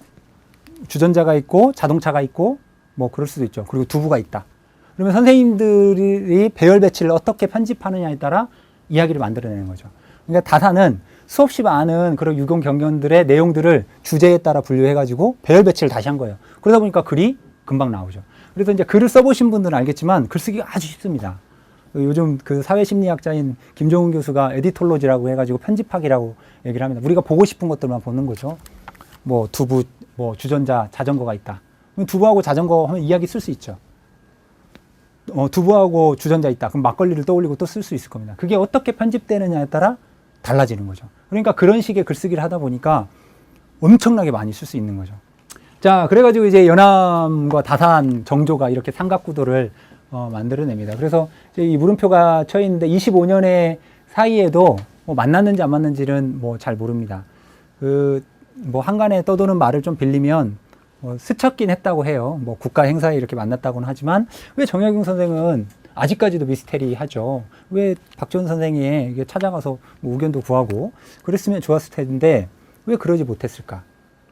주전자가 있고 자동차가 있고 뭐 그럴 수도 있죠. 그리고 두부가 있다. 그러면 선생님들이 배열 배치를 어떻게 편집하느냐에 따라 이야기를 만들어내는 거죠. 그러니까 다산은 수없이 많은 그런 유경 경전들의 내용들을 주제에 따라 분류해가지고 배열 배치를 다시 한 거예요. 그러다 보니까 글이 금방 나오죠. 그래서 이제 글을 써보신 분들은 알겠지만 글쓰기가 아주 쉽습니다. 요즘 그 사회심리학자인 김종훈 교수가 에디톨로지라고 해가지고 편집학이라고 얘기를 합니다. 우리가 보고 싶은 것들만 보는 거죠. 뭐 두부 뭐 주전자, 자전거가 있다. 그럼 두부하고 자전거 하면 이야기 쓸 수 있죠. 두부하고 주전자 있다. 그럼 막걸리를 떠올리고 또 쓸 수 있을 겁니다. 그게 어떻게 편집되느냐에 따라 달라지는 거죠. 그러니까 그런 식의 글쓰기를 하다 보니까 엄청나게 많이 쓸 수 있는 거죠. 자, 그래가지고 이제 연암과 다산 정조가 이렇게 삼각구도를 만들어냅니다. 그래서 이제 이 물음표가 쳐 있는데 25년의 사이에도 뭐 만났는지 안 만났는지는 뭐 잘 모릅니다. 뭐 한간에 떠도는 말을 좀 빌리면 스쳤긴 했다고 해요. 뭐 국가 행사에 이렇게 만났다고는 하지만 왜 정약용 선생은 아직까지도 미스테리하죠. 왜 박지원 선생이 이게 찾아가서 뭐 의견도 구하고 그랬으면 좋았을 텐데 왜 그러지 못했을까?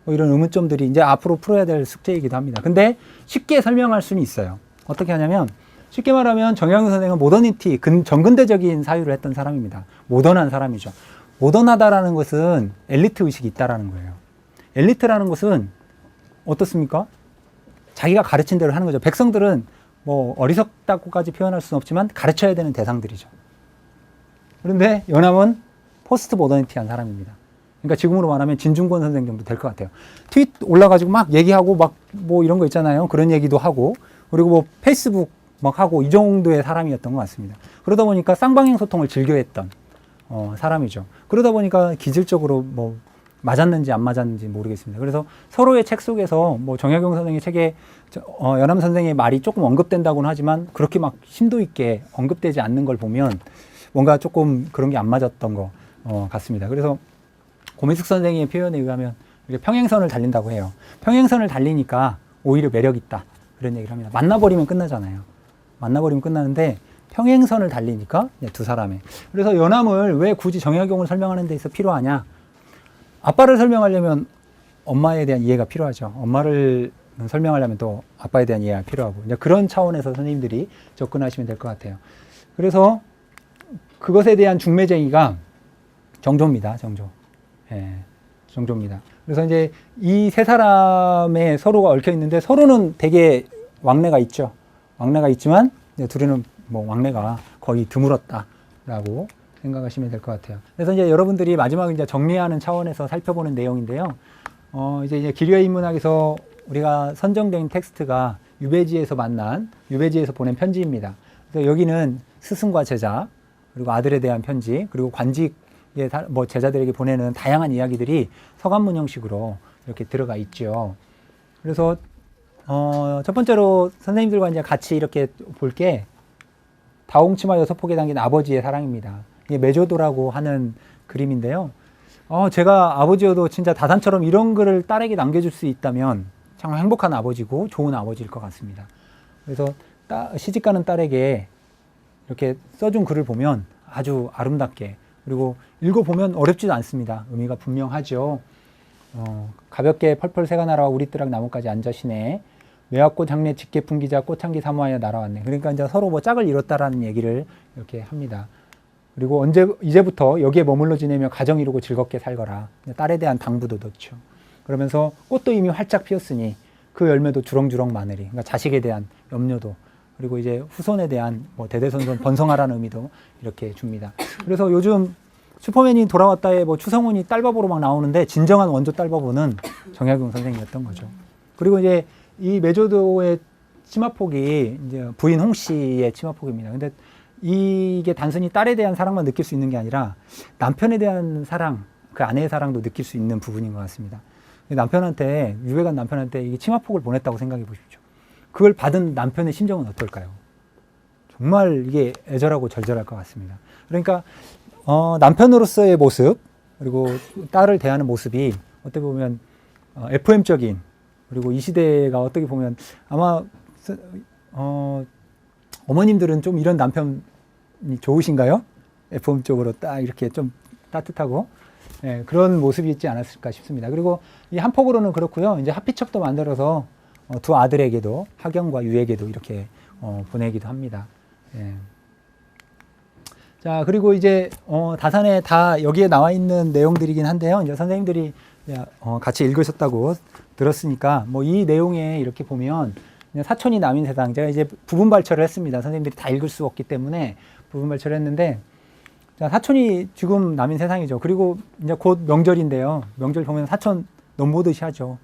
뭐 이런 의문점들이 이제 앞으로 풀어야 될 숙제이기도 합니다. 근데 쉽게 설명할 수는 있어요. 어떻게 하냐면 쉽게 말하면 정약용 선생은 모더니티, 전근대적인 사유를 했던 사람입니다. 모던한 사람이죠. 모던하다라는 것은 엘리트 의식이 있다라는 거예요. 엘리트라는 것은 어떻습니까? 자기가 가르친 대로 하는 거죠. 백성들은 뭐 어리석다고까지 표현할 수는 없지만 가르쳐야 되는 대상들이죠. 그런데 연암은 포스트 모더니티한 사람입니다. 그러니까 지금으로 말하면 진중권 선생 정도 될 것 같아요. 트윗 올라가지고 막 얘기하고 막 뭐 이런 거 있잖아요. 그런 얘기도 하고 그리고 뭐 페이스북 막 하고 이 정도의 사람이었던 것 같습니다. 그러다 보니까 쌍방향 소통을 즐겨했던 사람이죠. 그러다 보니까 기질적으로 뭐 맞았는지 안 맞았는지 모르겠습니다. 그래서 서로의 책 속에서 뭐 정약용 선생의 책에 연암 선생의 말이 조금 언급된다고는 하지만 그렇게 막 심도 있게 언급되지 않는 걸 보면 뭔가 조금 그런 게 안 맞았던 것 같습니다. 그래서 고민숙 선생의 표현에 의하면 이렇게 평행선을 달린다고 해요. 평행선을 달리니까 오히려 매력 있다. 그런 얘기를 합니다. 만나버리면 끝나잖아요. 만나버리면 끝나는데 평행선을 달리니까 두 사람의. 그래서 연암을 왜 굳이 정약용을 설명하는 데 있어 필요하냐. 아빠를 설명하려면 엄마에 대한 이해가 필요하죠. 엄마를 설명하려면 또 아빠에 대한 이해가 필요하고 이제 그런 차원에서 선생님들이 접근하시면 될 것 같아요. 그래서 그것에 대한 중매쟁이가 정조입니다. 정조. 예, 정조입니다. 그래서 이제 이 세 사람의 서로가 얽혀 있는데 서로는 되게 왕래가 있죠. 왕래가 있지만 이제 둘이는 뭐 왕래가 거의 드물었다라고 생각하시면 될 것 같아요. 그래서 이제 여러분들이 마지막에 이제 정리하는 차원에서 살펴보는 내용인데요. 이제 기류의 인문학에서 우리가 선정된 텍스트가 유배지에서 보낸 편지입니다. 그래서 여기는 스승과 제자, 그리고 아들에 대한 편지, 그리고 관직의 뭐 제자들에게 보내는 다양한 이야기들이 서간문 형식으로 이렇게 들어가 있죠. 그래서 첫 번째로 선생님들과 이제 같이 이렇게 볼 게 다홍치마 여섯 폭에 담긴 아버지의 사랑입니다. 이게 메조도라고 하는 그림인데요. 제가 아버지여도 진짜 다산처럼 이런 글을 딸에게 남겨줄 수 있다면 정말 행복한 아버지고 좋은 아버지일 것 같습니다. 그래서 시집가는 딸에게 이렇게 써준 글을 보면 아주 아름답게 그리고 읽어보면 어렵지도 않습니다. 의미가 분명하죠. 가볍게 펄펄 새가 날아와 우리 뜰락 나무까지 앉으시네. 매화꽃 향내 짙게 풍기자 꽃향기 사모하여 날아왔네. 그러니까 이제 서로 뭐 짝을 이뤘다라는 얘기를 이렇게 합니다. 그리고 이제부터 여기에 머물러 지내며 가정 이루고 즐겁게 살거라. 딸에 대한 당부도 넣죠. 그러면서 꽃도 이미 활짝 피었으니 그 열매도 주렁주렁 마늘이. 그러니까 자식에 대한 염려도 그리고 이제 후손에 대한 뭐 대대손손 번성하라는 의미도 이렇게 줍니다. 그래서 요즘 슈퍼맨이 돌아왔다에 뭐 추성훈이 딸바보로 막 나오는데 진정한 원조 딸바보는 정약용 선생이었던 거죠. 그리고 이제 이 메조도의 치마폭이 이제 부인 홍 씨의 치마폭입니다. 근데 이게 단순히 딸에 대한 사랑만 느낄 수 있는 게 아니라 남편에 대한 사랑, 그 아내의 사랑도 느낄 수 있는 부분인 것 같습니다. 남편한테, 유배간 남편한테 이게 치마폭을 보냈다고 생각해 보십시오. 그걸 받은 남편의 심정은 어떨까요? 정말 이게 애절하고 절절할 것 같습니다. 그러니까 남편으로서의 모습 그리고 딸을 대하는 모습이 어떻게 보면 FM적인 그리고 이 시대가 어떻게 보면 아마 어머님들은 좀 이런 남편이 좋으신가요? FM적으로 딱 이렇게 좀 따뜻하고 그런 모습이 있지 않았을까 싶습니다. 그리고 이 한 폭으로는 그렇고요. 이제 합피척도 만들어서 두 아들에게도 하경과 유에게도 이렇게 보내기도 합니다. 예. 자, 그리고 이제 다산에 다 여기에 나와 있는 내용들이긴 한데요. 이제 선생님들이 같이 읽으셨다고 들었으니까 뭐 이 내용에 이렇게 보면 사촌이 남인 세상 제가 이제 부분 발췌를 했습니다. 선생님들이 다 읽을 수 없기 때문에 부분 발췌를 했는데 자, 사촌이 지금 남인 세상이죠. 그리고 이제 곧 명절인데요. 명절 보면 사촌 넘보듯이 하죠.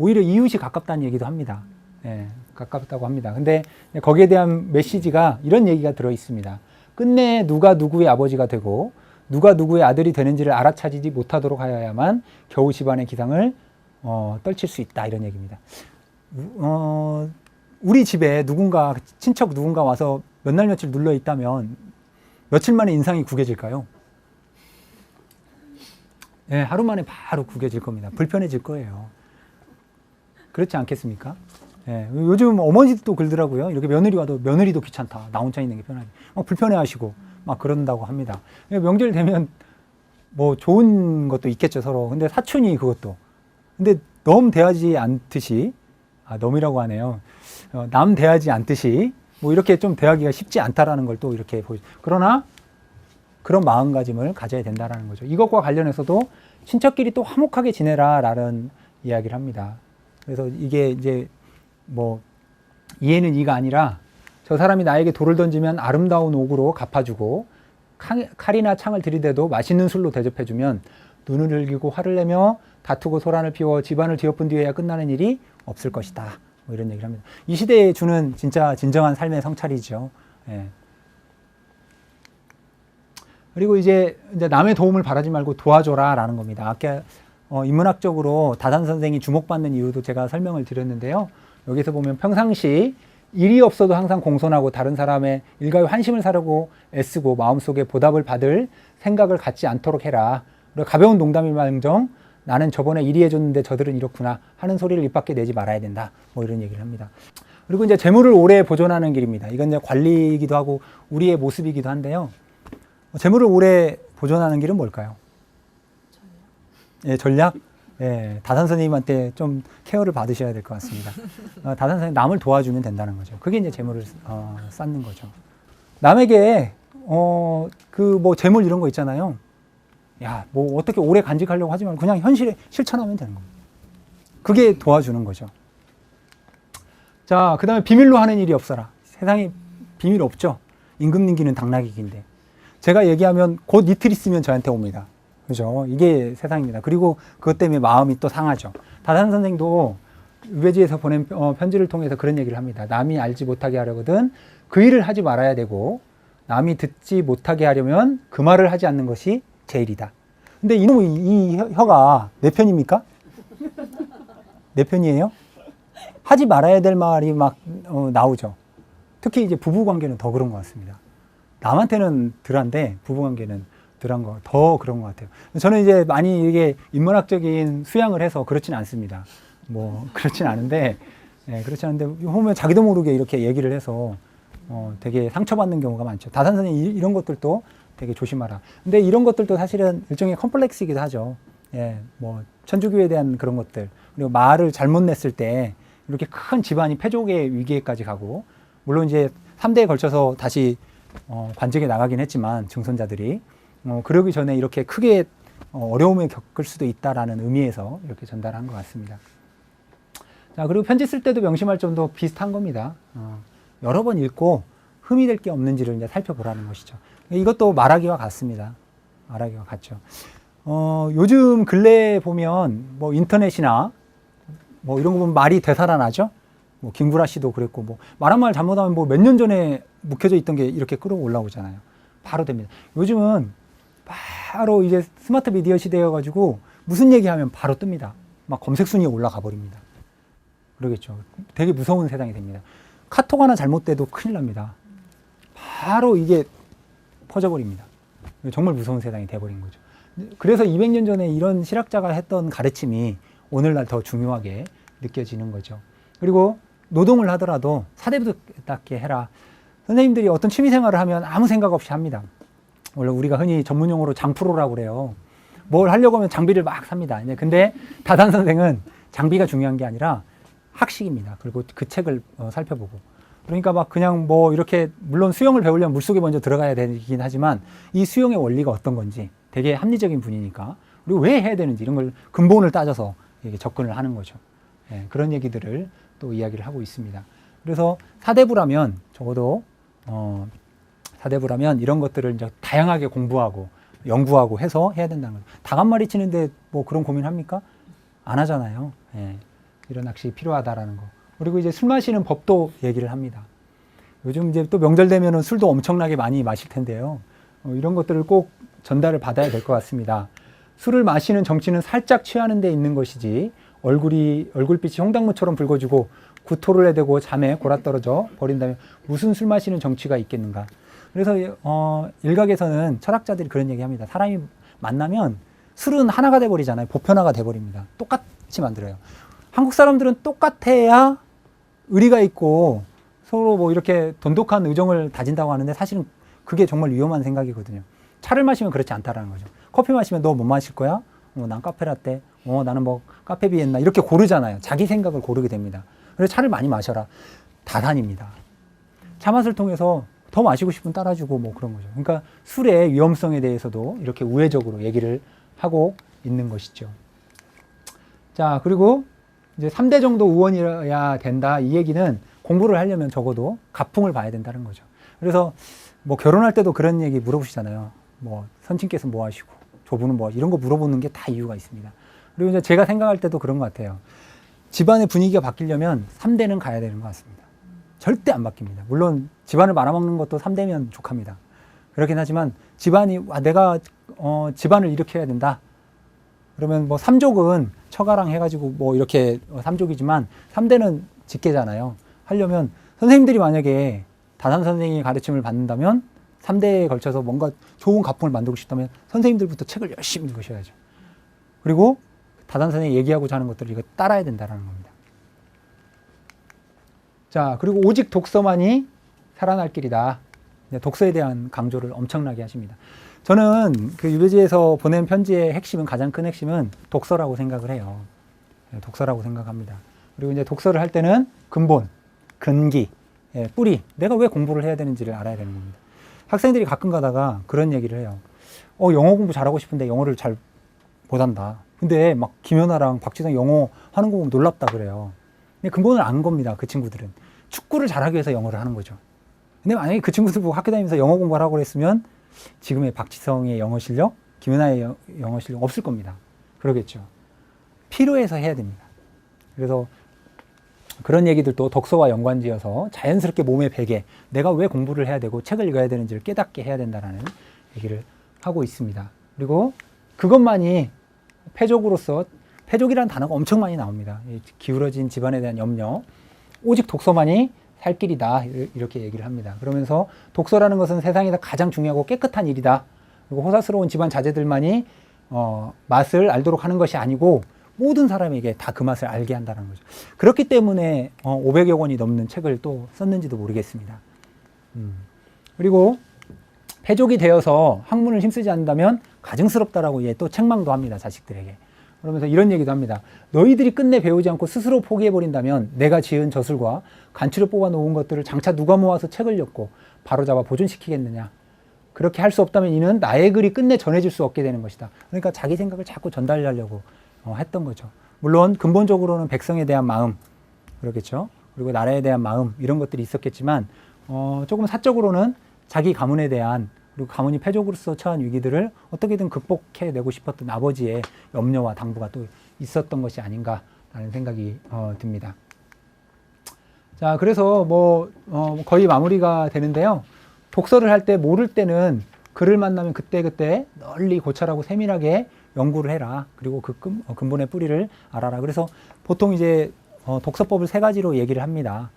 오히려 이웃이 가깝다는 얘기도 합니다. 예, 가깝다고 합니다. 근데 거기에 대한 메시지가 이런 얘기가 들어 있습니다. 끝내 누가 누구의 아버지가 되고 누가 누구의 아들이 되는지를 알아차리지 못하도록 하여야만 겨우 집안의 기상을 떨칠 수 있다, 이런 얘기입니다. 우리 집에 누군가, 친척 누군가 와서 몇 날 며칠 눌러 있다면 며칠 만에 인상이 구겨질까요? 예, 하루 만에 바로 구겨질 겁니다. 불편해질 거예요. 그렇지 않겠습니까? 예, 요즘 어머니도 그러더라고요. 이렇게 며느리 와도 며느리도 귀찮다. 나 혼자 있는 게 편하지. 막 불편해 하시고 막 그런다고 합니다. 명절 되면 뭐 좋은 것도 있겠죠, 서로. 근데 사촌이 그것도. 근데 너무 대하지 않듯이, 너무이라고 하네요. 남 대하지 않듯이 뭐 이렇게 좀 대하기가 쉽지 않다라는 걸 또 이렇게 보여요. 그러나 그런 마음가짐을 가져야 된다라는 거죠. 이것과 관련해서도 친척끼리 또 화목하게 지내라라는 이야기를 합니다. 그래서 이게 이제 뭐 이해는 이가 아니라 저 사람이 나에게 돌을 던지면 아름다운 옥으로 갚아주고 칼이나 창을 들이대도 맛있는 술로 대접해주면 눈을 흘기고 화를 내며 다투고 소란을 피워 집안을 뒤엎은 뒤에야 끝나는 일이 없을 것이다. 뭐 이런 얘기를 합니다. 이 시대에 주는 진짜 진정한 삶의 성찰이죠. 예. 그리고 이제 남의 도움을 바라지 말고 도와줘라 라는 겁니다. 아까 인문학적으로 다산 선생이 주목받는 이유도 제가 설명을 드렸는데요. 여기서 보면 평상시 일이 없어도 항상 공손하고 다른 사람의 일가의 환심을 사려고 애쓰고 마음속에 보답을 받을 생각을 갖지 않도록 해라. 그리고 가벼운 농담일망정 나는 저번에 이리 해줬는데 저들은 이렇구나 하는 소리를 입 밖에 내지 말아야 된다. 뭐 이런 얘기를 합니다. 그리고 이제 재물을 오래 보존하는 길입니다. 이건 이제 관리이기도 하고 우리의 모습이기도 한데요. 재물을 오래 보존하는 길은 뭘까요? 예, 전략? 예, 다산 선생님한테 좀 케어를 받으셔야 될 것 같습니다. 다산 선생님 남을 도와주면 된다는 거죠. 그게 이제 재물을 쌓는 거죠. 남에게 그 뭐 재물 이런 거 있잖아요. 야, 뭐 어떻게 오래 간직하려고 하지 말고 그냥 현실에 실천하면 되는 겁니다. 그게 도와주는 거죠. 자, 그 다음에 비밀로 하는 일이 없어라. 세상에 비밀 없죠. 임금님기는 당나귀기인데. 제가 얘기하면 곧 이틀 있으면 저한테 옵니다. 그죠? 이게 세상입니다. 그리고 그것 때문에 마음이 또 상하죠. 다산 선생도 유배지에서 보낸 편지를 통해서 그런 얘기를 합니다. 남이 알지 못하게 하려거든 그 일을 하지 말아야 되고 남이 듣지 못하게 하려면 그 말을 하지 않는 것이 제일이다. 근데 이놈의 이 혀가 내 편입니까? 내 편이에요? 하지 말아야 될 말이 막 나오죠. 특히 이제 부부관계는 더 그런 것 같습니다. 남한테는 덜한데 부부관계는 덜한 거, 더 그런 것 같아요. 저는 이제 많이 이게 인문학적인 수양을 해서 그렇진 않습니다. 뭐 그렇진 않은데, 예, 그렇지 않은데 보면 자기도 모르게 이렇게 얘기를 해서 되게 상처받는 경우가 많죠. 다산 선생님 이런 것들도 되게 조심하라. 근데 이런 것들도 사실은 일종의 컴플렉스이기도 하죠. 예, 뭐 천주교에 대한 그런 것들, 그리고 말을 잘못 냈을 때 이렇게 큰 집안이 패족의 위기에까지 가고, 물론 이제 3대에 걸쳐서 다시 관직에 나가긴 했지만 증손자들이 그러기 전에 이렇게 크게 어려움을 겪을 수도 있다라는 의미에서 이렇게 전달한 것 같습니다. 자, 그리고 편지 쓸 때도 명심할 점도 비슷한 겁니다. 여러 번 읽고 흠이 될 게 없는지를 이제 살펴보라는 것이죠. 이것도 말하기와 같습니다. 말하기와 같죠. 요즘 근래에 보면 뭐 인터넷이나 뭐 이런 거 보면 말이 되살아나죠. 뭐 김구라 씨도 그랬고, 뭐 말 한 말 잘못하면 뭐 몇 년 전에 묵혀져 있던 게 이렇게 끌어올라오잖아요. 바로 됩니다. 요즘은 바로 이제 스마트 미디어 시대여가지고 무슨 얘기하면 바로 뜹니다. 막 검색 순위에 올라가 버립니다. 그러겠죠. 되게 무서운 세상이 됩니다. 카톡 하나 잘못돼도 큰일 납니다. 바로 이게 퍼져버립니다. 정말 무서운 세상이 돼버린 거죠. 그래서 200년 전에 이런 실학자가 했던 가르침이 오늘날 더 중요하게 느껴지는 거죠. 그리고 노동을 하더라도 사대부답게 해라. 선생님들이 어떤 취미생활을 하면 아무 생각 없이 합니다. 원래 우리가 흔히 전문용어로 장프로라고 그래요. 뭘 하려고 하면 장비를 막 삽니다. 근데 다산 선생은 장비가 중요한 게 아니라 학식입니다. 그리고 그 책을 살펴보고. 그러니까 막 그냥 뭐 이렇게, 물론 수영을 배우려면 물속에 먼저 들어가야 되긴 하지만 이 수영의 원리가 어떤 건지 되게 합리적인 분이니까, 그리고 왜 해야 되는지 이런 걸 근본을 따져서 접근을 하는 거죠. 예, 그런 얘기들을 또 이야기를 하고 있습니다. 그래서 사대부라면 적어도 사대부라면 이런 것들을 이제 다양하게 공부하고 연구하고 해서 해야 된다는 거죠. 닭 한 마리 치는데 뭐 그런 고민합니까? 안 하잖아요. 예. 이런 학식이 필요하다라는 거. 그리고 이제 술 마시는 법도 얘기를 합니다. 요즘 이제 또 명절 되면은 술도 엄청나게 많이 마실 텐데요. 이런 것들을 꼭 전달을 받아야 될 것 같습니다. 술을 마시는 정치는 살짝 취하는 데 있는 것이지 얼굴빛이 홍당무처럼 붉어지고 구토를 해대고 잠에 골아떨어져 버린다면 무슨 술 마시는 정치가 있겠는가. 그래서 일각에서는 철학자들이 그런 얘기합니다. 사람이 만나면 술은 하나가 돼버리잖아요. 보편화가 돼버립니다. 똑같이 만들어요. 한국 사람들은 똑같아야 의리가 있고 서로 뭐 이렇게 돈독한 의정을 다진다고 하는데 사실은 그게 정말 위험한 생각이거든요. 차를 마시면 그렇지 않다라는 거죠. 커피 마시면 너 뭐 마실 거야? 난 카페라떼. 나는 뭐 카페비엔나. 이렇게 고르잖아요. 자기 생각을 고르게 됩니다. 그래서 차를 많이 마셔라. 다단입니다. 차 맛을 통해서 더 마시고 싶으면 따라주고 뭐 그런 거죠. 그러니까 술의 위험성에 대해서도 이렇게 우회적으로 얘기를 하고 있는 것이죠. 자, 그리고 이제 3대 정도 의원이어야 된다. 이 얘기는 공부를 하려면 적어도 가풍을 봐야 된다는 거죠. 그래서 뭐 결혼할 때도 그런 얘기 물어보시잖아요. 뭐 선친께서 뭐 하시고 조부는 뭐 이런 거 물어보는 게 다 이유가 있습니다. 그리고 이제 제가 생각할 때도 그런 것 같아요. 집안의 분위기가 바뀌려면 3대는 가야 되는 것 같습니다. 절대 안 바뀝니다. 물론 집안을 말아먹는 것도 3대면 족합니다. 그렇긴 하지만 집안이 내가 집안을 일으켜야 된다. 그러면 뭐 3족은 처가랑 해가지고 뭐 이렇게 3족이지만 3대는 직계잖아요. 하려면 선생님들이 만약에 다산 선생님의 가르침을 받는다면 3대에 걸쳐서 뭔가 좋은 가풍을 만들고 싶다면 선생님들부터 책을 열심히 읽으셔야죠. 그리고 다산 선생님이 얘기하고자 하는 것들을 이거 따라야 된다는 겁니다. 자, 그리고 오직 독서만이 살아날 길이다. 독서에 대한 강조를 엄청나게 하십니다. 저는 그 유배지에서 보낸 편지의 핵심은, 가장 큰 핵심은 독서라고 생각을 해요. 독서라고 생각합니다. 그리고 이제 독서를 할 때는 근본, 근기, 뿌리, 내가 왜 공부를 해야 되는지를 알아야 되는 겁니다. 학생들이 가끔 가다가 그런 얘기를 해요. 영어 공부 잘하고 싶은데 영어를 잘 못한다. 근데 막 김연아랑 박지성 영어 하는 거 보면 놀랍다 그래요. 근데 근본을 안 겁니다. 그 친구들은. 축구를 잘하기 위해서 영어를 하는 거죠. 근데 만약에 그 친구들 보고 학교 다니면서 영어 공부를 하고 그랬으면 지금의 박지성의 영어 실력, 김연아의 영어 실력 없을 겁니다. 그러겠죠. 필요해서 해야 됩니다. 그래서 그런 얘기들도 독서와 연관지어서 자연스럽게 몸에 배게 내가 왜 공부를 해야 되고 책을 읽어야 되는지를 깨닫게 해야 된다는 얘기를 하고 있습니다. 그리고 그것만이 패족으로서, 패족이라는 단어가 엄청 많이 나옵니다. 기울어진 집안에 대한 염려, 오직 독서만이 살 길이다, 이렇게 얘기를 합니다. 그러면서 독서라는 것은 세상에서 가장 중요하고 깨끗한 일이다. 그리고 호사스러운 집안 자제들만이 맛을 알도록 하는 것이 아니고 모든 사람에게 다 그 맛을 알게 한다는 거죠. 그렇기 때문에 500여 권이 넘는 책을 또 썼는지도 모르겠습니다. 그리고 패족이 되어서 학문을 힘쓰지 않는다면 가증스럽다라고 또 책망도 합니다. 자식들에게. 그러면서 이런 얘기도 합니다. 너희들이 끝내 배우지 않고 스스로 포기해버린다면 내가 지은 저술과 간추려 뽑아놓은 것들을 장차 누가 모아서 책을 엮고 바로잡아 보존시키겠느냐. 그렇게 할 수 없다면 이는 나의 글이 끝내 전해질 수 없게 되는 것이다. 그러니까 자기 생각을 자꾸 전달하려고 했던 거죠. 물론 근본적으로는 백성에 대한 마음, 그렇겠죠. 그리고 나라에 대한 마음, 이런 것들이 있었겠지만 조금 사적으로는 자기 가문에 대한, 그리고 가문이 패족으로서 처한 위기들을 어떻게든 극복해내고 싶었던 아버지의 염려와 당부가 또 있었던 것이 아닌가라는 생각이 듭니다. 자, 그래서 거의 마무리가 되는데요. 독서를 할 때 모를 때는 글을 만나면 그때그때 널리 고찰하고 세밀하게 연구를 해라. 그리고 그 근본의 뿌리를 알아라. 그래서 보통 이제 독서법을 3가지로 얘기를 합니다.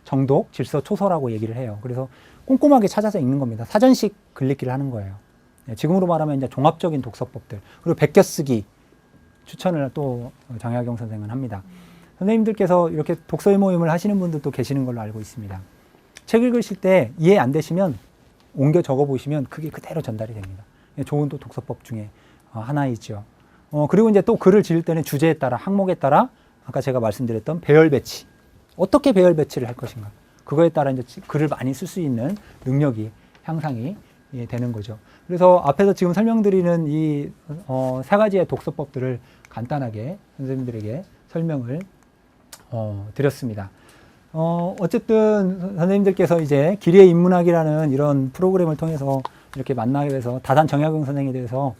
정독, 질서, 초서라고 얘기를 해요. 그래서 꼼꼼하게 찾아서 읽는 겁니다. 사전식 글읽기를 하는 거예요. 지금으로 말하면 이제 종합적인 독서법들, 그리고 베껴쓰기 추천을 또 장혜경 선생은 합니다. 선생님들께서 이렇게 독서의 모임을 하시는 분들도 계시는 걸로 알고 있습니다. 책 읽으실 때 이해 안 되시면 옮겨 적어 보시면 그게 그대로 전달이 됩니다. 좋은 또 독서법 중에 하나이죠. 그리고 이제 또 글을 지을 때는 주제에 따라, 항목에 따라 아까 제가 말씀드렸던 배열 배치, 어떻게 배열 배치를 할 것인가, 그거에 따라 이제 글을 많이 쓸 수 있는 능력이 향상이 되는 거죠. 그래서 앞에서 지금 설명드리는 이 3가지의 독서법들을 간단하게 선생님들에게 설명을 드렸습니다. 어쨌든 선생님들께서 이제 길이의 인문학이라는 이런 프로그램을 통해서 이렇게 만나게 돼서 다산 정약용 선생에 대해서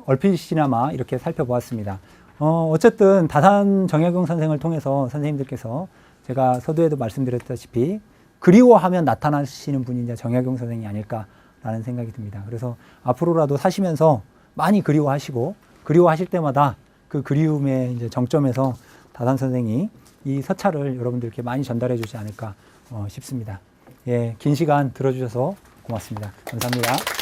얼핏이나마 이렇게 살펴보았습니다. 어쨌든 다산 정약용 선생을 통해서 선생님들께서 제가 서두에도 말씀드렸다시피 그리워하면 나타나시는 분이 이제 정약용 선생이 아닐까라는 생각이 듭니다. 그래서 앞으로라도 사시면서 많이 그리워하시고 그리워하실 때마다 그 그리움의 이제 정점에서 다산 선생이 이 서찰을 여러분들께 많이 전달해 주지 않을까 싶습니다. 예, 긴 시간 들어주셔서 고맙습니다. 감사합니다.